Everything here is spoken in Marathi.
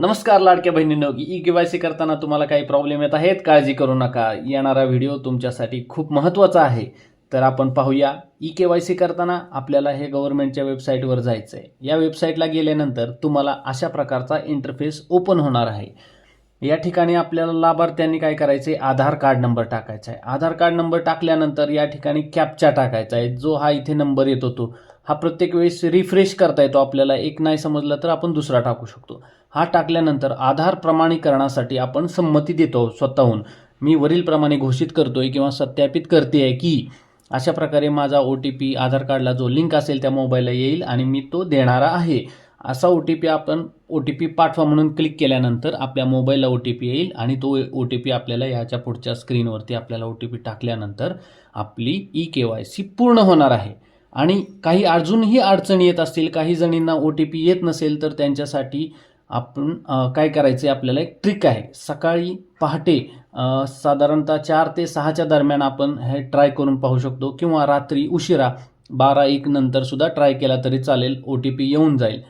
नमस्कार लाडक्या बहिणींनो, ई-के-वाय-सी करताना तुम्हाला काही प्रॉब्लेम येत आहेत, काळजी करू नका. येणारा व्हिडिओ तुमच्यासाठी खूप महत्त्वाचा आहे. तर आपण पाहूया. ई-के-वाय-सी करताना आपल्याला हे गव्हर्नमेंटच्या वेबसाईटवर जायचं आहे. या वेबसाईटला गेल्यानंतर तुम्हाला अशा प्रकारचा इंटरफेस ओपन होणार आहे. या ठिकाणी आपल्याला लाभार्थ्यांनी काय करायचे, आधार कार्ड नंबर टाकायचा आहे. आधार कार्ड नंबर टाकल्यानंतर या ठिकाणी कॅप्चा टाकायचा आहे. जो हा इथे नंबर येतो तो हा प्रत्येक वेळेस रिफ्रेश करता येतो आपल्याला. एक नाही समजला तर आपण दुसरा टाकू शकतो. हा टाकल्यानंतर आधार प्रमाणीकरणासाठी आपण संमती देतो स्वतःहून. मी वरीलप्रमाणे घोषित करतोय किंवा सत्यापित करते आहे की अशा प्रकारे माझा OTP आधार कार्डला जो लिंक असेल त्या मोबाईलला येईल आणि मी तो देणारा आहे. असा आपण OTP पाठवा म्हणून क्लिक केल्यानंतर आपल्या मोबाईलला OTP येईल आणि तो OTP आपल्याला याच्या पुढच्या स्क्रीनवरती आपल्याला OTP टाकल्यानंतर आपली ई-के-वाय-सी पूर्ण होणार आहे. आणि काही अजूनही अडचणी येत असतील, काही जणींना OTP येत नसेल तर त्यांच्यासाठी आपण काय करायचं आहे, आपल्याला एक ट्रिक आहे. सकाळी पहाटे साधारणतः 4 ते 6च्या दरम्यान आपण हे ट्राय करून पाहू शकतो किंवा रात्री उशिरा 12-1 नंतर सुद्धा ट्राय केला तरी चालेल, OTP येऊन जाईल.